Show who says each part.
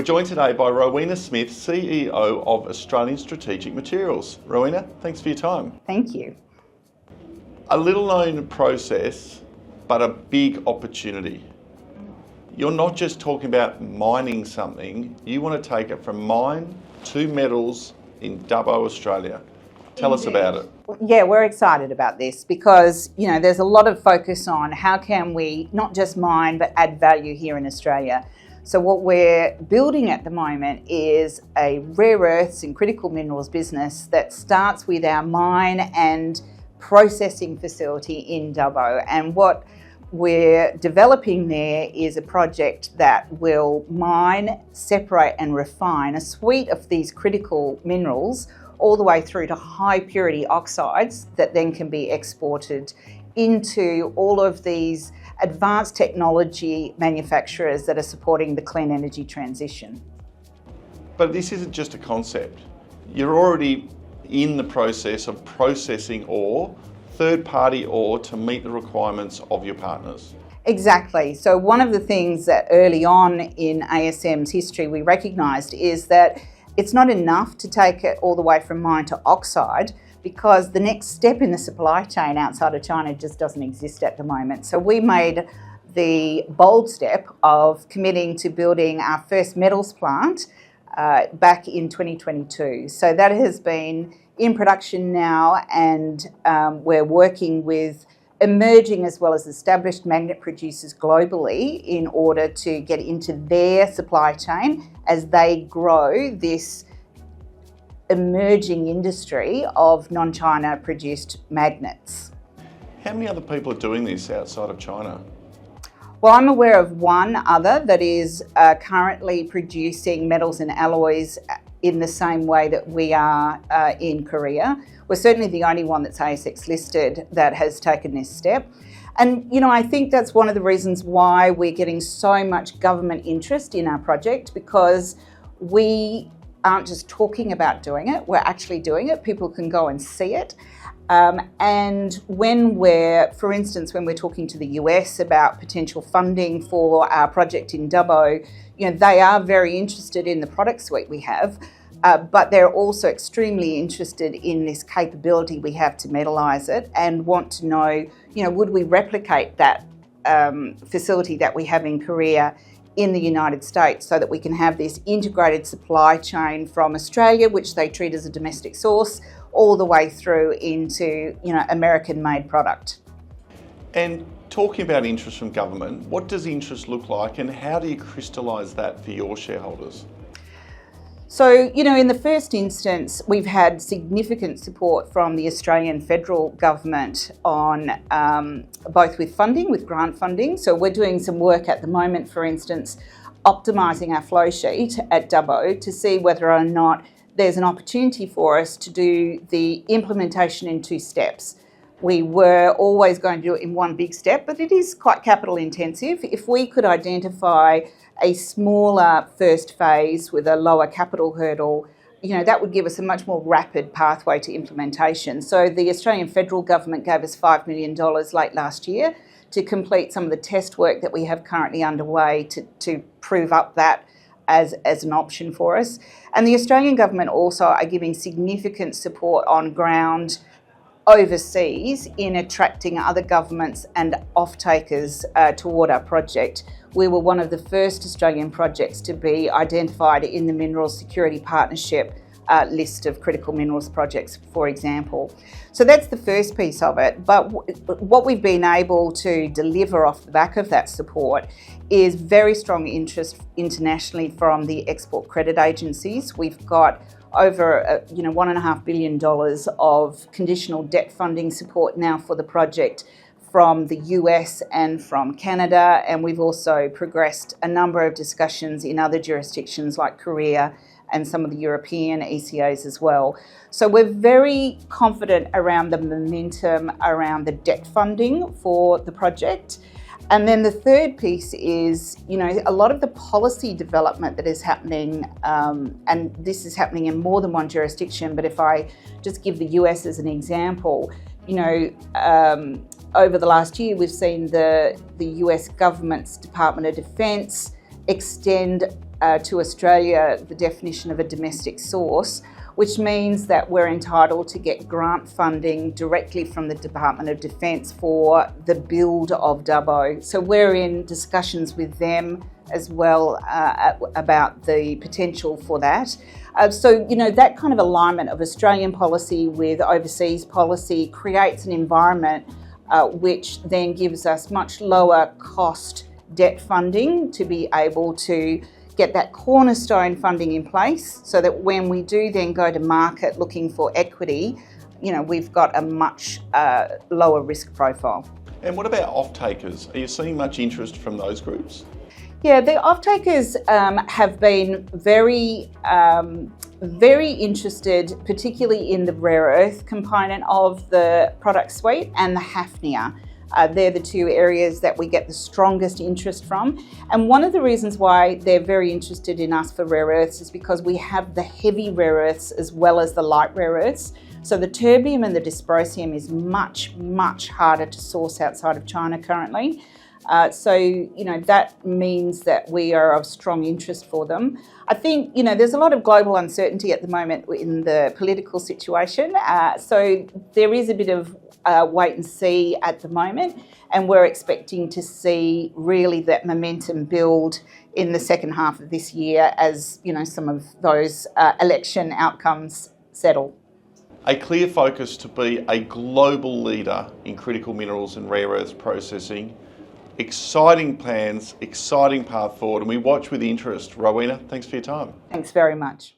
Speaker 1: joined today by Rowena Smith, CEO of Australian Strategic Materials. Rowena, thanks for your time.
Speaker 2: Thank you.
Speaker 1: A little known process, but a big opportunity. You're not just talking about mining something, you want to take it from mine to metals in Dubbo, Australia. Tell us about it.
Speaker 2: Yeah, we're excited about this because, there's a lot of focus on how can we not just mine but add value here in Australia. So what we're building at the moment is a rare earths and critical minerals business that starts with our mine and processing facility in Dubbo. And what we're developing there is a project that will mine, separate and refine a suite of these critical minerals all the way through to high purity oxides that then can be exported into all of these advanced technology manufacturers that are supporting the clean energy transition.
Speaker 1: But this isn't just a concept. You're already in the process of processing ore, third-party ore, to meet the requirements of your partners.
Speaker 2: Exactly. So one of the things that early on in ASM's history we recognised is that it's not enough to take it all the way from mine to oxide, because the next step in the supply chain outside of China just doesn't exist at the moment. So we made the bold step of committing to building our first metals plant back in 2022. So that has been in production now, and we're working with emerging as well as established magnet producers globally in order to get into their supply chain as they grow this emerging industry of non-China produced magnets.
Speaker 1: How many other people are doing this outside of China?
Speaker 2: Well, I'm aware of one other that is currently producing metals and alloys in the same way that we are in Korea. We're certainly the only one that's ASX listed that has taken this step. And, I think that's one of the reasons why we're getting so much government interest in our project, because we aren't just talking about doing it, we're actually doing it. People can go and see it. And when we're talking to the US about potential funding for our project in Dubbo, they are very interested in the product suite we have, but they're also extremely interested in this capability we have to metallise it and want to know, would we replicate that facility that we have in Korea in the United States, so that we can have this integrated supply chain from Australia, which they treat as a domestic source, all the way through into, American-made product.
Speaker 1: And talking about interest from government, what does interest look like, and how do you crystallise that for your shareholders?
Speaker 2: So, in the first instance, we've had significant support from the Australian federal government on both with funding, with grant funding. So we're doing some work at the moment, for instance, optimising our flow sheet at Dubbo to see whether or not there's an opportunity for us to do the implementation in two steps. We were always going to do it in one big step, but it is quite capital intensive. If we could identify a smaller first phase with a lower capital hurdle, that would give us a much more rapid pathway to implementation. So the Australian federal government gave us $5 million late last year to complete some of the test work that we have currently underway to prove up that as an option for us. And the Australian government also are giving significant support on ground overseas in attracting other governments and off-takers toward our project. We were one of the first Australian projects to be identified in the Minerals Security Partnership list of critical minerals projects, for example. So that's the first piece of it. But what we've been able to deliver off the back of that support is very strong interest internationally from the export credit agencies. We've got over $1.5 billion of conditional debt funding support now for the project from the US and from Canada, and we've also progressed a number of discussions in other jurisdictions like Korea and some of the European ECAs as well. So we're very confident around the momentum around the debt funding for the project. And then the third piece is, a lot of the policy development that is happening, and this is happening in more than one jurisdiction, but if I just give the US as an example, over the last year, we've seen the US government's Department of Defense extend to Australia the definition of a domestic source, which means that we're entitled to get grant funding directly from the Department of Defence for the build of Dubbo. So we're in discussions with them as well about the potential for that. So, you know, that kind of alignment of Australian policy with overseas policy creates an environment which then gives us much lower cost debt funding to be able to get that cornerstone funding in place so that when we do then go to market looking for equity, you know, we've got a much lower risk profile.
Speaker 1: And what about off-takers? Are you seeing much interest from those groups?
Speaker 2: Yeah, the off-takers have been very interested, particularly in the rare earth component of the product suite and the hafnia. They're the two areas that we get the strongest interest from. And one of the reasons why they're very interested in us for rare earths is because we have the heavy rare earths as well as the light rare earths. So the terbium and the dysprosium is much, much harder to source outside of China currently. So, you know, that means that we are of strong interest for them. I think, you know, there's a lot of global uncertainty at the moment in the political situation. So there is a bit of wait and see at the moment, and we're expecting to see really that momentum build in the second half of this year as, you know, some of those election outcomes settle.
Speaker 1: A clear focus to be a global leader in critical minerals and rare earths processing. Exciting plans, exciting path forward, and we watch with interest. Rowena, thanks for your time.
Speaker 2: Thanks very much.